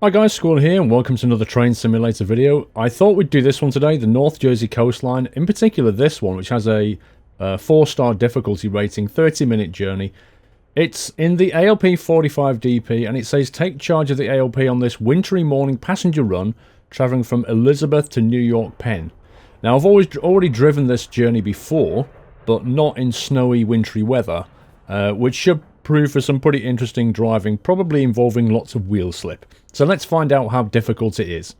Hi guys, Squall here and welcome to another train simulator video. I thought we'd do this one today, the North Jersey coastline, in particular this one, which has a 4-star difficulty rating, 30-minute journey. It's in the ALP-45 DP and it says take charge of the ALP on this wintry morning passenger run travelling from Elizabeth to New York Penn. Now I've already driven this journey before, but not in snowy wintry weather, which should prove for some pretty interesting driving, probably involving lots of wheel slip. So let's find out how difficult it is.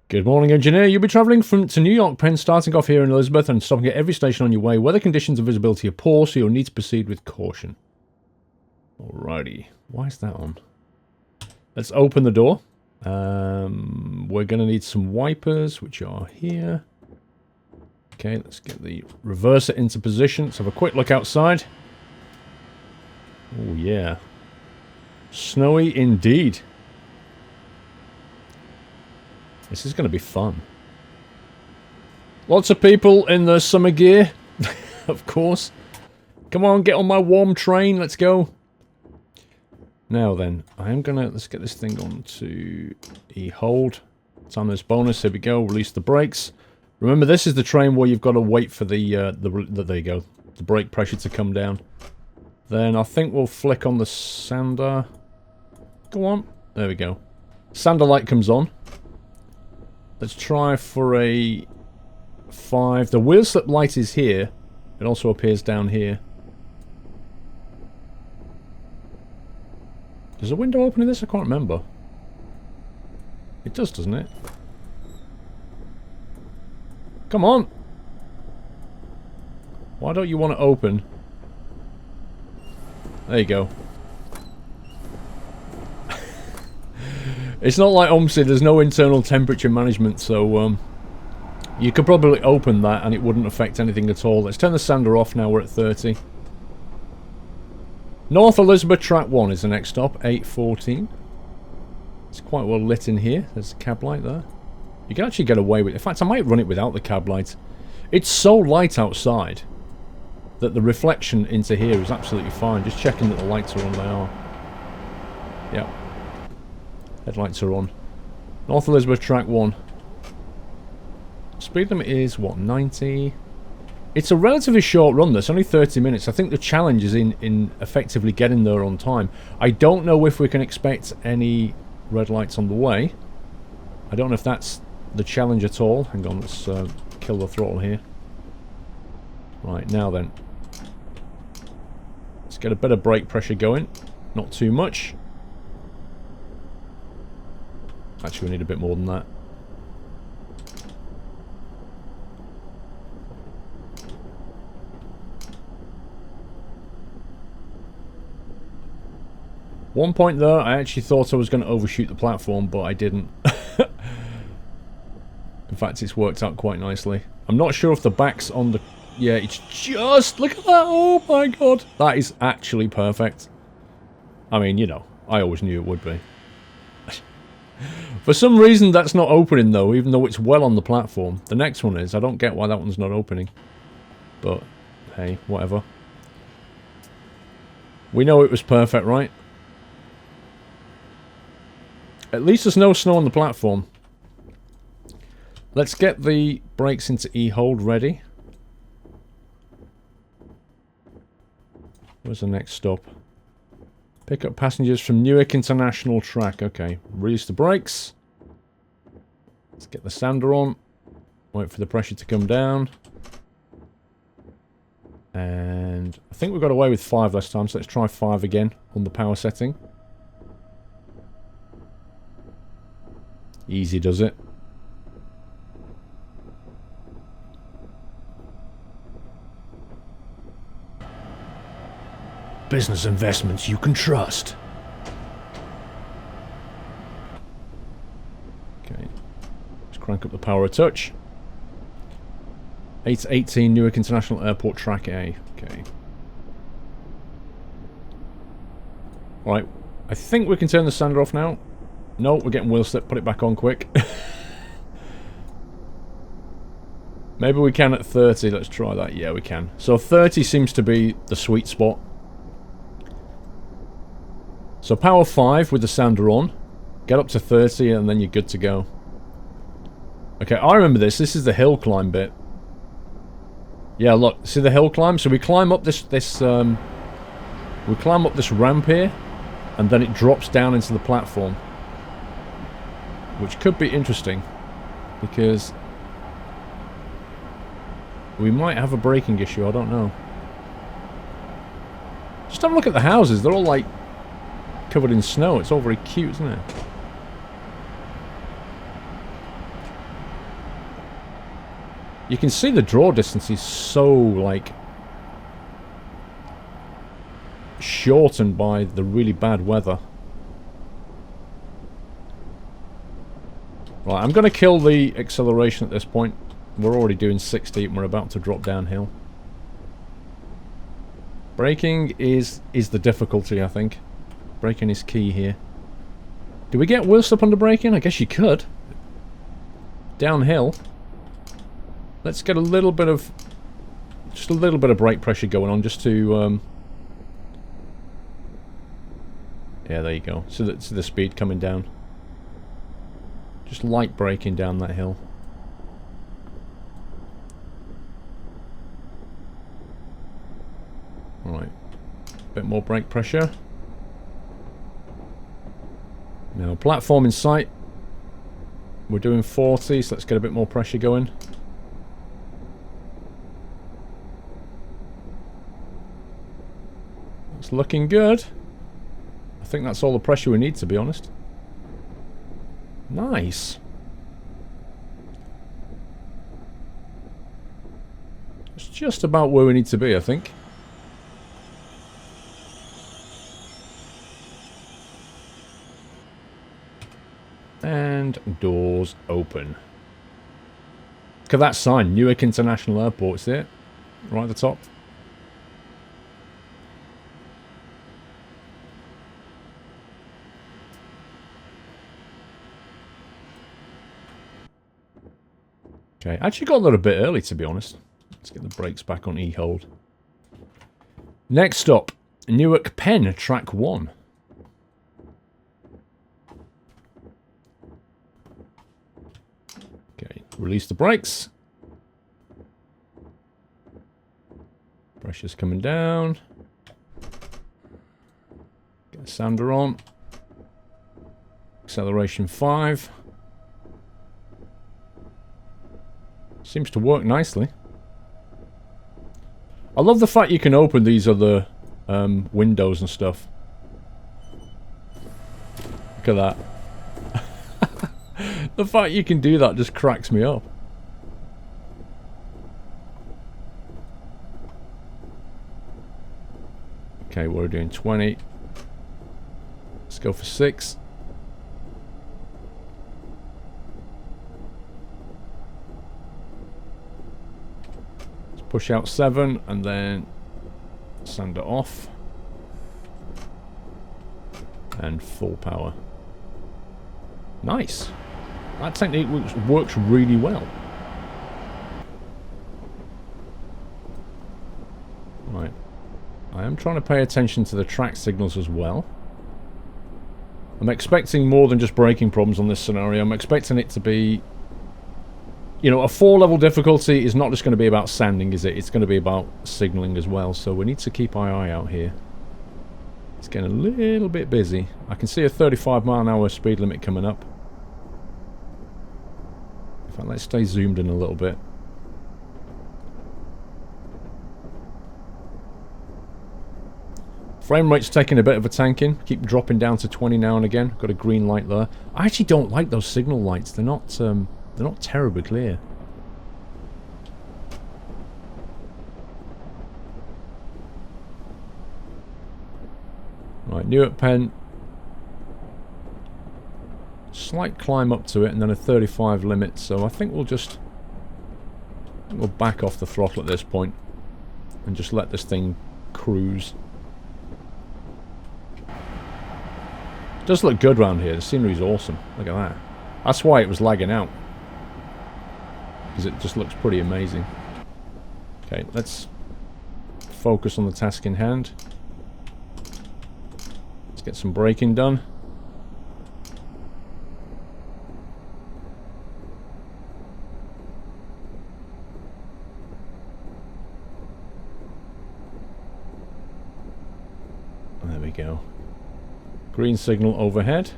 Good morning, engineer. You'll be travelling to New York Penn, starting off here in Elizabeth and stopping at every station on your way. Weather conditions and visibility are poor, so you'll need to proceed with caution. Alrighty. Why is that on? Let's open the door. We're going to need some wipers, which are here. Okay, let's get the reverser into position. Let's have a quick look outside. Oh, yeah. Snowy indeed. This is going to be fun. Lots of people in their summer gear, of course. Come on, get on my warm train. Let's go. Now then, I am going to... Let's get this thing on to E-hold. Time this bonus. Here we go. Release the brakes. Remember, this is the train where you've got to wait for there you go. The brake pressure to come down. Then I think we'll flick on the sander. Go on. There we go. Sander light comes on. Let's try for a 5. The wheel slip light is here. It also appears down here. Does a window open in this? I can't remember. It does, doesn't it? Come on! Why don't you want to open? There you go. It's not like OMSI, there's no internal temperature management, so you could probably open that and it wouldn't affect anything at all. Let's turn the sander off now, we're at 30. North Elizabeth Track 1 is the next stop, 8:14. It's quite well lit in here. There's a cab light there. You can actually get away with it. In fact, I might run it without the cab light. It's so light outside that the reflection into here is absolutely fine. Just checking that the lights are on, they are. Yep. Headlights are on. North Elizabeth Track 1. Speed limit is, what, 90? It's a relatively short run, this, only 30 minutes. I think the challenge is in effectively getting there on time. I don't know if we can expect any red lights on the way. I don't know if that's the challenge at all. Hang on, let's kill the throttle here. Right, now then. Let's get a bit of brake pressure going. Not too much. Actually, we need a bit more than that. One point there, I actually thought I was going to overshoot the platform, but I didn't. In fact, it's worked out quite nicely. I'm not sure if the back's on the... Yeah, it's just... Look at that! Oh my god! That is actually perfect. I mean, you know, I always knew it would be. For some reason, that's not opening, though, even though it's well on the platform. The next one is. I don't get why that one's not opening. But, hey, whatever. We know it was perfect, right? At least there's no snow on the platform. Let's get the brakes into E-hold ready. Where's the next stop? Pick up passengers from Newark International Track. Okay, release the brakes. Let's get the sander on. Wait for the pressure to come down. And I think we got away with 5 last time, so let's try 5 again on the power setting. Easy does it. Business investments you can trust. Okay. Let's crank up the power a touch. 8:18 Newark International Airport Track A. Okay. Alright. I think we can turn the sander off now. No, we're getting wheel slip. Put it back on quick. Maybe we can at 30. Let's try that. Yeah, we can. So 30 seems to be the sweet spot. So power 5 with the sander on. Get up to 30 and then you're good to go. Okay, I remember this. This is the hill climb bit. Yeah, look, see the hill climb? So we climb up this we climb up this ramp here, and then it drops down into the platform. Which could be interesting, because we might have a braking issue, I don't know. Just have a look at the houses, they're all like covered in snow. It's all very cute, isn't it? You can see the draw distance is so, like, shortened by the really bad weather. Right, I'm going to kill the acceleration at this point. We're already doing 60 and we're about to drop downhill. Braking is the difficulty, I think. Braking is key here. Do we get wheel slip under braking? I guess you could. Downhill. Let's get a little bit of... just a little bit of brake pressure going on just to... yeah, there you go. So that's the speed coming down. Just light braking down that hill. Alright. Bit more brake pressure. Now, platform in sight. We're doing 40, so let's get a bit more pressure going. It's looking good. I think that's all the pressure we need, to be honest. Nice. It's just about where we need to be, I think. And doors open. Look at that sign, Newark International Airport, see it? Right at the top. Okay, I actually got a little bit early, to be honest. Let's get the brakes back on E-hold. Next stop, York Penn, track 1. Okay, release the brakes. Pressure's coming down. Get the sander on. Acceleration 5. Seems to work nicely. I love the fact you can open these other windows and stuff. Look at that. The fact you can do that just cracks me up. Okay, we're doing 20. Let's go for 6. Push out 7 and then sander off. And full power. Nice. That technique works really well. Right. I am trying to pay attention to the track signals as well. I'm expecting more than just braking problems on this scenario. I'm expecting it to be... you know, a 4-level difficulty is not just going to be about sanding, is it? It's going to be about signalling as well, so we need to keep our eye out here. It's getting a little bit busy. I can see a 35-mile-an-hour speed limit coming up. In fact, let's stay zoomed in a little bit. Frame rate's taking a bit of a tanking. Keep dropping down to 20 now and again. Got a green light there. I actually don't like those signal lights. They're not terribly clear. Right, York Penn. Slight climb up to it and then a 35 limit, so I think we'll back off the throttle at this point and just let this thing cruise. It does look good around here. The scenery's awesome. Look at that. That's why it was lagging out. Because it just looks pretty amazing. Okay, let's focus on the task in hand. Let's get some braking done. go. Green signal overhead.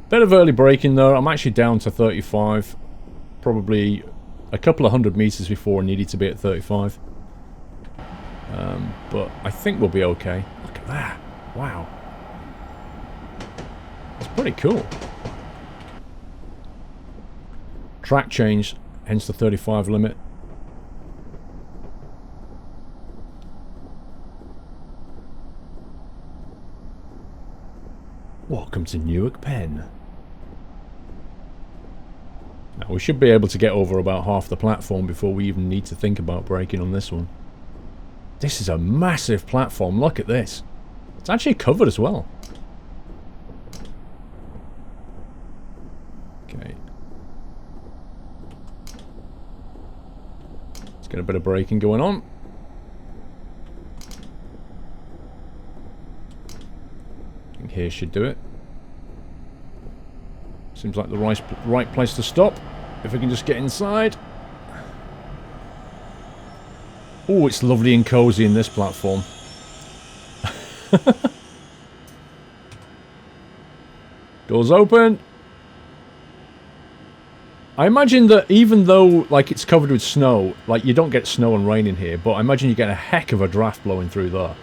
Bit of early braking though. I'm actually down to 35. Probably a couple of 100 meters before I needed to be at 35. But I think we'll be okay. Look at that. Wow. It's pretty cool. Track change, hence the 35 limit. Welcome to York Penn. Now we should be able to get over about half the platform before we even need to think about braking on this one. This is a massive platform, look at this. It's actually covered as well. Okay. Let's get a bit of braking going on. I think here should do it. Seems like the right place to stop. If we can just get inside. Oh, it's lovely and cozy in this platform. Doors open. I imagine that even though like it's covered with snow, like you don't get snow and rain in here, but I imagine you get a heck of a draft blowing through there.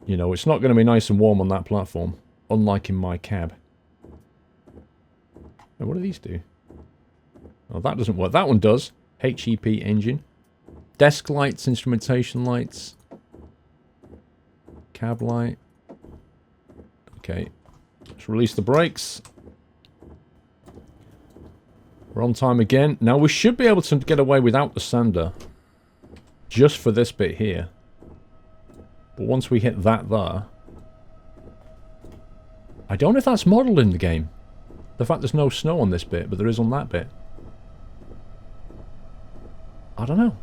You know, it's not going to be nice and warm on that platform, unlike in my cab. Now, what do these do? Oh, that doesn't work. That one does. HEP engine. Desk lights, instrumentation lights. Cab light. Okay. Let's release the brakes. We're on time again. Now, we should be able to get away without the sander. Just for this bit here. But once we hit that there... I don't know if that's modelled in the game. The fact there's no snow on this bit, but there is on that bit. I don't know.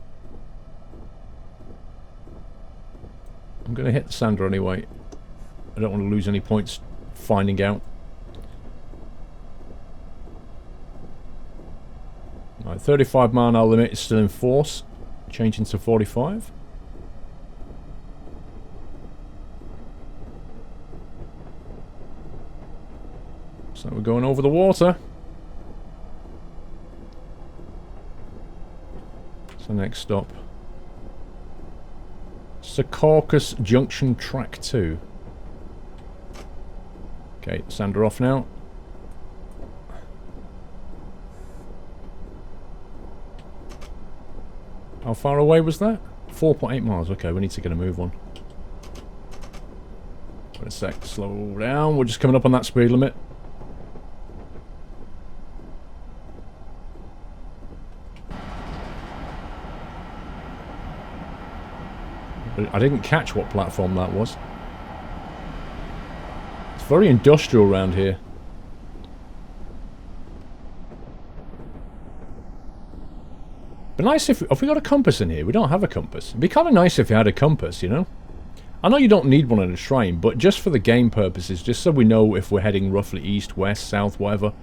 I'm going to hit the sander anyway. I don't want to lose any points finding out. Right, 35 mile an hour limit is still in force. Changing to 45. So we're going over the water. So next stop. Secaucus Junction Track 2. Okay, sander off now. How far away was that? 4.8 miles. Okay, we need to get a move on. Wait a sec, slow down. We're just coming up on that speed limit. I didn't catch what platform that was. It's very industrial around here. Be nice if we got a compass in here. We don't have a compass. It'd be kind of nice if you had a compass, you know? I know you don't need one in a train, but just for the game purposes, just so we know if we're heading roughly east, west, south, whatever.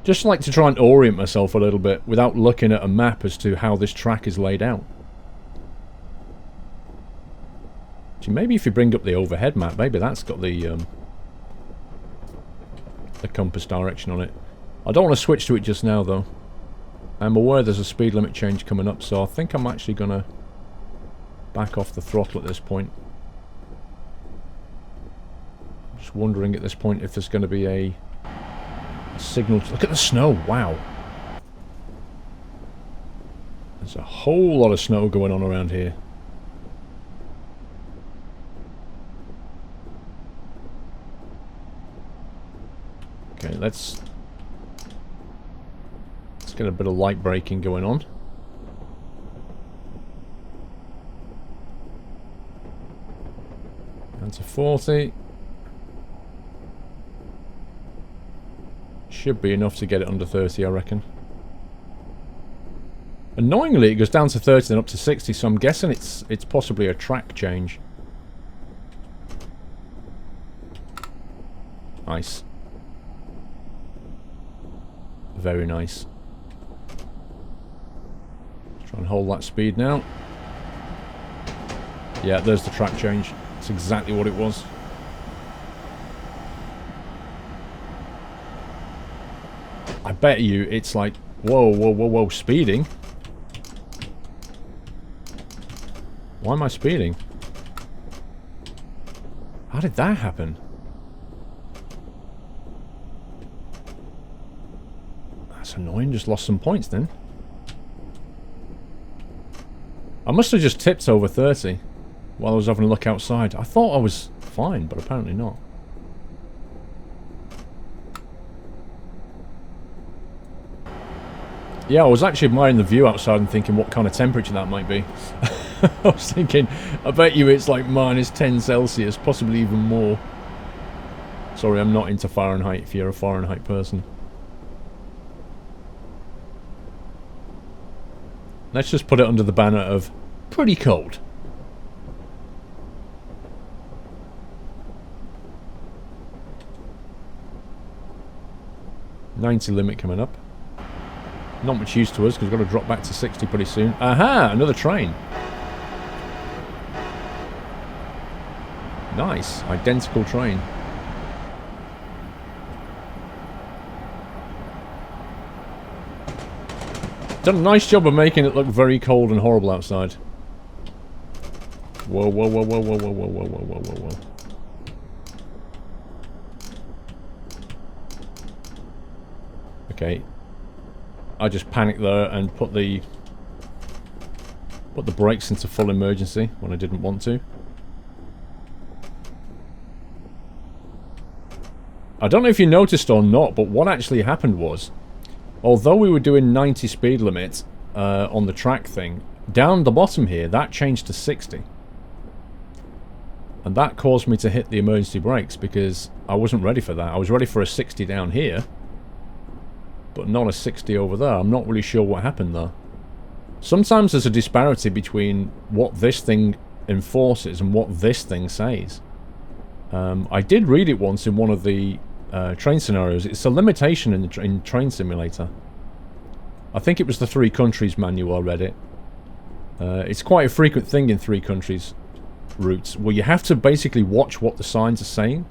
Just like to try and orient myself a little bit without looking at a map as to how this track is laid out. Maybe if you bring up the overhead map, maybe that's got the compass direction on it. I don't want to switch to it just now, though. I'm aware there's a speed limit change coming up, so I think I'm actually going to back off the throttle at this point. Just wondering at this point if there's going to be a signal. Look at the snow, wow. There's a whole lot of snow going on around here. Okay, let's get a bit of light braking going on. Down to 40. Should be enough to get it under 30, I reckon. Annoyingly, it goes down to 30 then up to 60, so I'm guessing it's possibly a track change. Nice. Very nice. And hold that speed now. Yeah, there's the track change. It's exactly what it was. I bet you it's like, whoa, whoa, whoa, whoa, speeding? Why am I speeding? How did that happen? That's annoying, just lost some points then. I must have just tipped over 30 while I was having a look outside. I thought I was fine, but apparently not. Yeah, I was actually admiring the view outside and thinking what kind of temperature that might be. I was thinking, I bet you it's like -10 Celsius, possibly even more. Sorry, I'm not into Fahrenheit if you're a Fahrenheit person. Let's just put it under the banner of pretty cold. $90 limit coming up. Not much use to us because we've got to drop back to 60 pretty soon. Aha! Another train. Nice. Identical train. Done a nice job of making it look very cold and horrible outside. Whoa, whoa, whoa, whoa, whoa, whoa, whoa, whoa, whoa, whoa, whoa, whoa. Okay. I just panicked there and put the brakes into full emergency when I didn't want to. I don't know if you noticed or not, but what actually happened was, although we were doing 90 speed limit on the track thing, down the bottom here, that changed to 60. And that caused me to hit the emergency brakes because I wasn't ready for that. I was ready for a 60 down here, but not a 60 over there. I'm not really sure what happened there. Sometimes there's a disparity between what this thing enforces and what this thing says. I did read it once in one of the train scenarios. It's a limitation in Train Simulator. I think it was the 3 countries manual I read it. It's quite a frequent thing in 3 countries routes, where you have to basically watch what the signs are saying,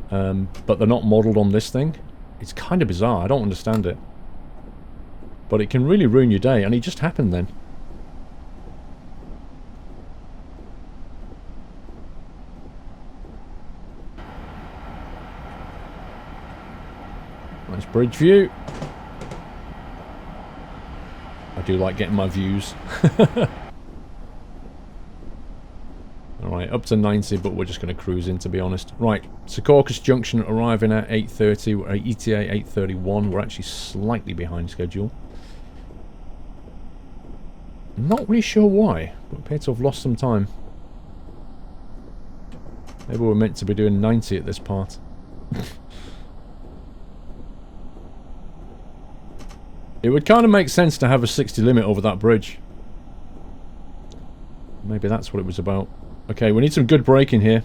but they're not modelled on this thing. It's kind of bizarre. I don't understand it. But it can really ruin your day, and it just happened then. Nice bridge view. I do like getting my views. Alright, up to 90, but we're just going to cruise in, to be honest. Right, Secaucus Junction arriving at 8:30. We're at ETA 8:31. We're actually slightly behind schedule. Not really sure why, but we appear to have lost some time. Maybe we're meant to be doing 90 at this part. It would kind of make sense to have a 60 limit over that bridge. Maybe that's what it was about. Okay, we need some good braking here.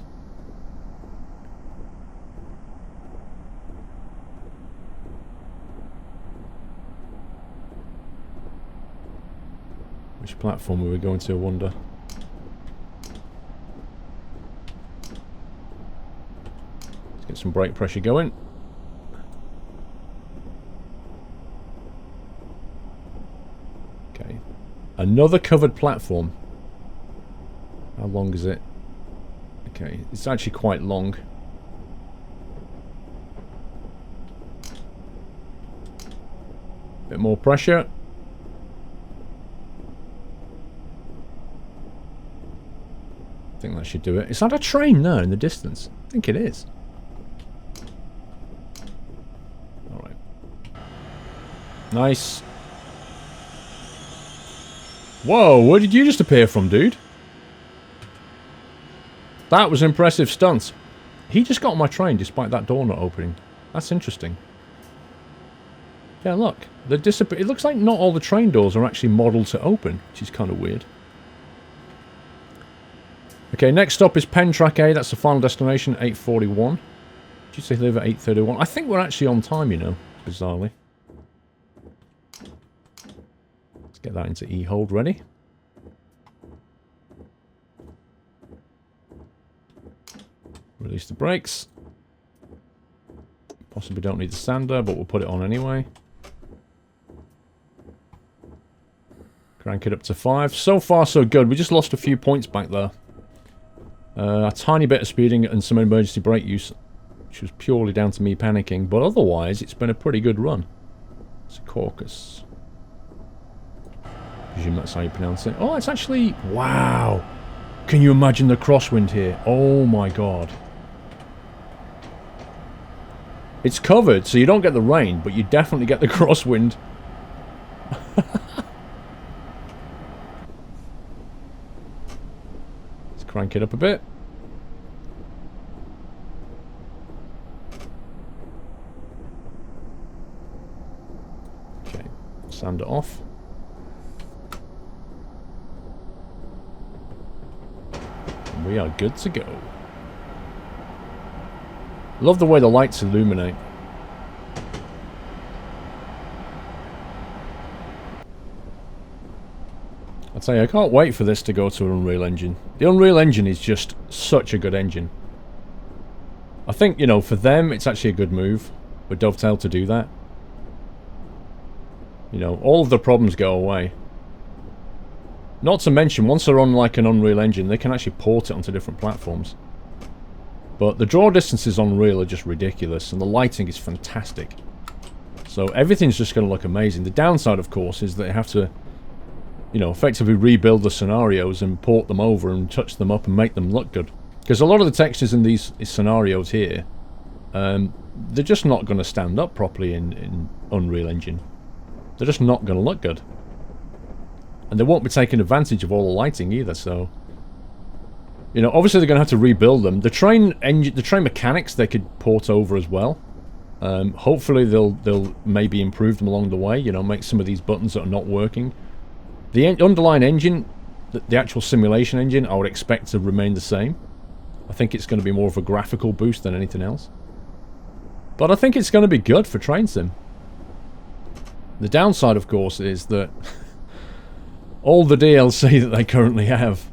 Which platform were we going to, I wonder? Let's get some brake pressure going. Okay. Another covered platform. How long is it? Okay, it's actually quite long. Bit more pressure. I think that should do it. Is that a train there in the distance? I think it is. Alright. Nice. Whoa, where did you just appear from, dude? That was an impressive stunt. He just got on my train despite that door not opening. That's interesting. Yeah, look. It looks like not all the train doors are actually modelled to open, which is kind of weird. Okay, next stop is Penn Track A. That's the final destination, 8:41. Did you say leave at 8:31? I think we're actually on time, you know, bizarrely. Let's Get that into E-hold ready. Release the brakes. Possibly don't need the sander, but we'll put it on anyway. Crank it up to 5. So far, so good. We just lost a few points back there. A tiny bit of speeding and some emergency brake use, which was purely down to me panicking. But otherwise, it's been a pretty good run. Secaucus. Presume that's how you pronounce it. Oh, it's actually... Wow! Can you imagine the crosswind here? Oh my god. It's covered, so you don't get the rain, but you definitely get the crosswind. Let's crank it up a bit. Okay, sand it off. And we are good to go. Love the way the lights illuminate. I'll tell you, I can't wait for this to go to an Unreal Engine. The Unreal Engine is just such a good engine. I think, you know, for them, it's actually a good move for Dovetail to do that. You know, all of the problems go away. Not to mention, once they're on like an Unreal Engine, they can actually port it onto different platforms. But the draw distances on Unreal are just ridiculous, and the lighting is fantastic. So everything's just going to look amazing. The downside, of course, is that they have to, you know, effectively rebuild the scenarios and port them over and touch them up and make them look good. Because a lot of the textures in these scenarios here, they're just not going to stand up properly in Unreal Engine. They're just not going to look good. And they won't be taking advantage of all the lighting either, so... You know, obviously they're going to have to rebuild them. The train mechanics they could port over as well. Hopefully they'll maybe improve them along the way. You know, make some of these buttons that are not working. The underlying engine, the actual simulation engine, I would expect to remain the same. I think it's going to be more of a graphical boost than anything else. But I think it's going to be good for train sim. The downside, of course, is that all the DLC that they currently have,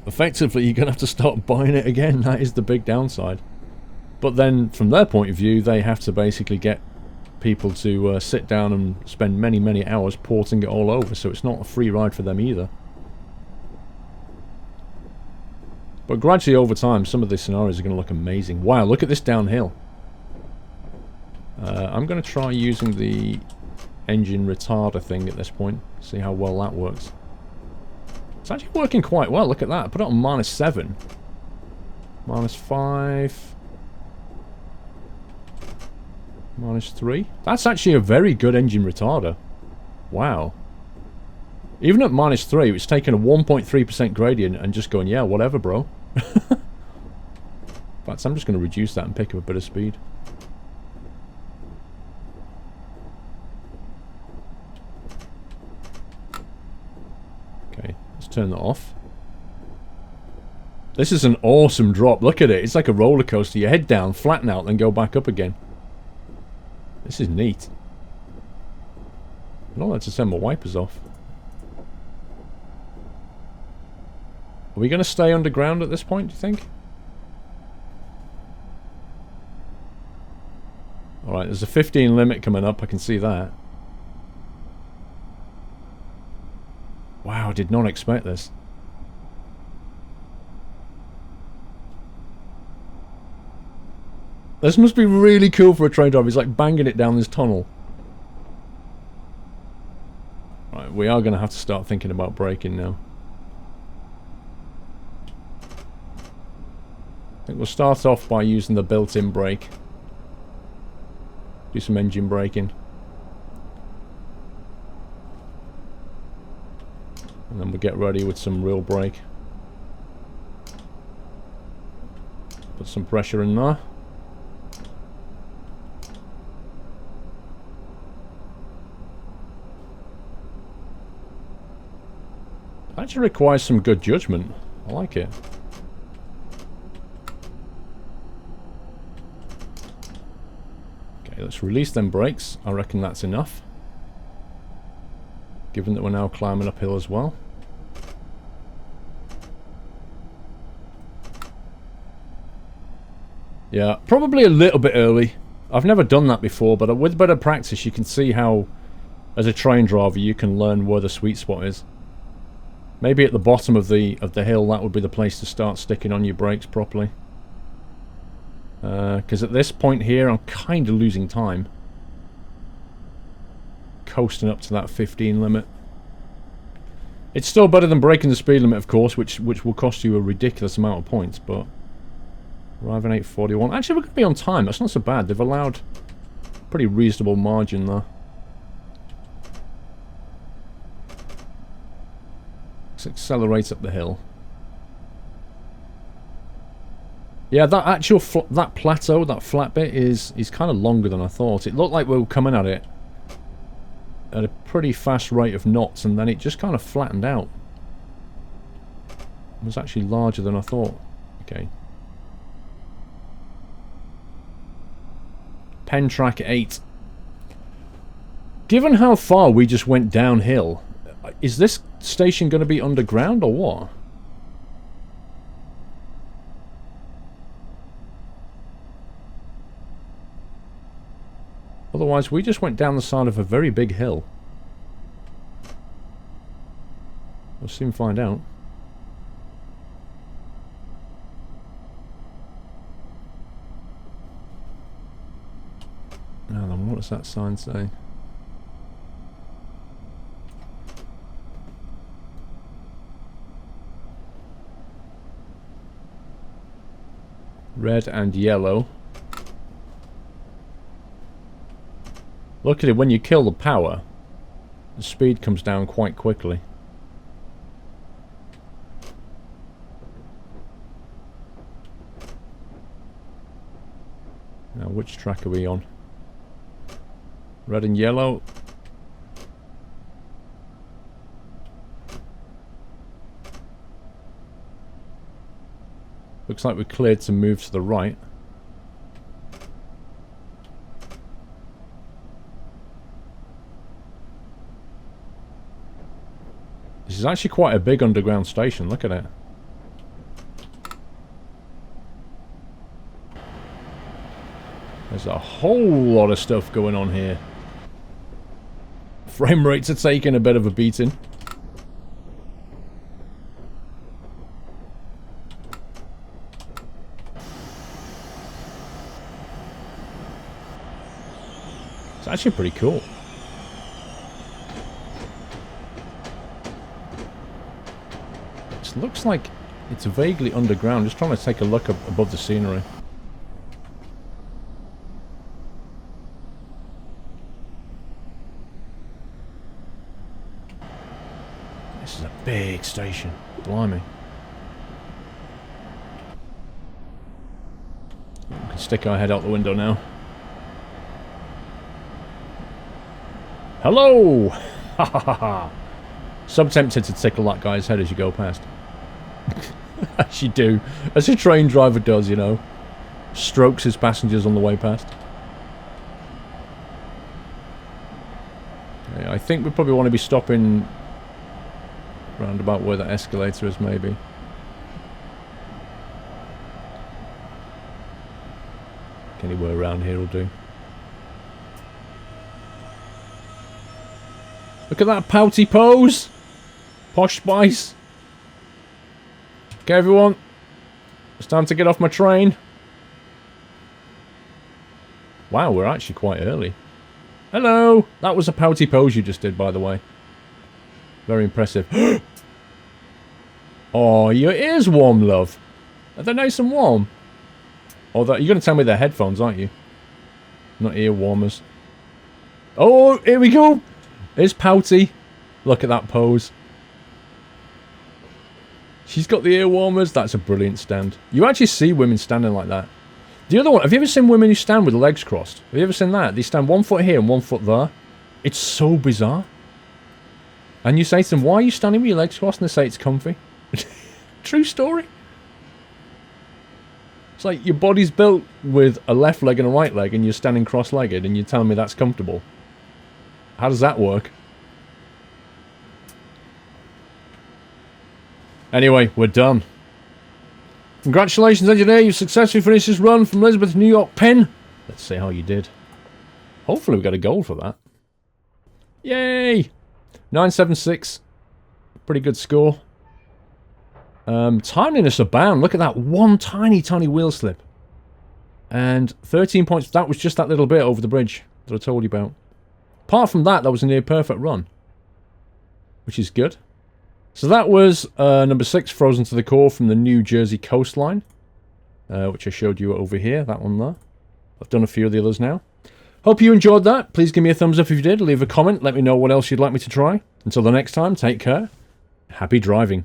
effectively you're going to have to start buying it again. That is the big downside. But then, from their point of view, they have to basically get people to sit down and spend many, many hours porting it all over, so it's not a free ride for them either. But gradually, over time, some of these scenarios are going to look amazing. Wow, look at this downhill. I'm going to try using the engine retarder thing at this point, see how well that works. It's actually working quite well, look at that. I put it on -7. -5. -3. That's actually a very good engine retarder. Wow. Even at -3, it's taken a 1.3% gradient and just going, yeah, whatever, bro. In fact, I'm just going to reduce that and pick up a bit of speed. Okay, let's turn that off. This is an awesome drop. Look at it. It's like a roller coaster. You head down, flatten out, then go back up again. This is neat. I'm not allowed to send my wipers off. Are we going to stay underground at this point, do you think? Alright, there's a 15 limit coming up. I can see that. Wow, I did not expect this. This must be really cool for a train driver. He's like banging it down this tunnel. Right, we are going to have to start thinking about braking now. I think we'll start off by using the built-in brake. Do some engine braking. And then we'll get ready with some real brake. Put some pressure in there. Actually requires some good judgment. I like it. Okay, let's release them brakes. I reckon that's enough. given that we're now climbing uphill as well. Yeah, probably a little bit early. I've never done that before, but with a bit of practice you can see how, as a train driver, you can learn where the sweet spot is. Maybe at the bottom of the hill, that would be the place to start sticking on your brakes properly. Because at this point here, I'm kind of losing time. Coasting up to that 15 limit. It's still better than breaking the speed limit, of course, which will cost you a ridiculous amount of points, but... Arriving 8:41. Actually, we're going to be on time. That's not so bad. They've allowed a pretty reasonable margin there. Let's accelerate up the hill. Yeah, that actual that plateau, that flat bit, is kind of longer than I thought. It looked like we were coming at it at a pretty fast rate of knots, and then it just kind of flattened out. It was actually larger than I thought. Okay. Penn track 8. Given how far we just went downhill, is this station going to be underground or what? Otherwise, we just went down the side of a very big hill. We'll soon find out. Now then, what does that sign say? Red and yellow. Luckily, when you kill the power, the speed comes down quite quickly. Now, which track are we on? Red and yellow. Looks like we're cleared to move to the right. This is actually quite a big underground station, look at it. There's a whole lot of stuff going on here. Frame rates are taking a bit of a beating. It's actually pretty cool. It looks like it's vaguely underground. Just trying to take a look up above the scenery. This is a big station. Blimey. We can stick our head out the window now. Hello! Ha ha ha ha! So tempted to tickle that guy's head as you go past. As you do. As a train driver does, you know. Strokes his passengers on the way past. Okay, I think we probably want to be stopping round about where the escalator is, maybe. Anywhere around here will do. Look at that pouty pose! Posh Spice! Okay, everyone. It's time to get off my train. Wow, we're actually quite early. Hello! That was a pouty pose you just did, by the way. Very impressive. Oh, your ears warm, love. Are they nice and warm? Oh, you're going to tell me they're headphones, aren't you? Not ear warmers. Oh, here we go! It's pouty. Look at that pose. She's got the ear warmers. That's a brilliant stand. You actually see women standing like that. The other one, have you ever seen women who stand with their legs crossed? Have you ever seen that? They stand 1 foot here and 1 foot there. It's so bizarre. And you say to them, why are you standing with your legs crossed? And they say it's comfy. True story. It's like your body's built with a left leg and a right leg and you're standing cross-legged and you're telling me that's comfortable. How does that work? Anyway, we're done. Congratulations, engineer. You've successfully finished this run from Elizabeth to New York Penn. Let's see how you did. Hopefully we got a gold for that. Yay! 976. Pretty good score. Timeliness abound. Look at that. One tiny wheel slip. And 13 points. That was just that little bit over the bridge that I told you about. Apart from that, that was a near perfect run. Which is good. So that was number 6, Frozen to the Core from the New Jersey coastline. Which I showed you over here. That one there. I've done a few of the others now. Hope you enjoyed that. Please give me a thumbs up if you did. Leave a comment. Let me know what else you'd like me to try. Until the next time, take care. Happy driving.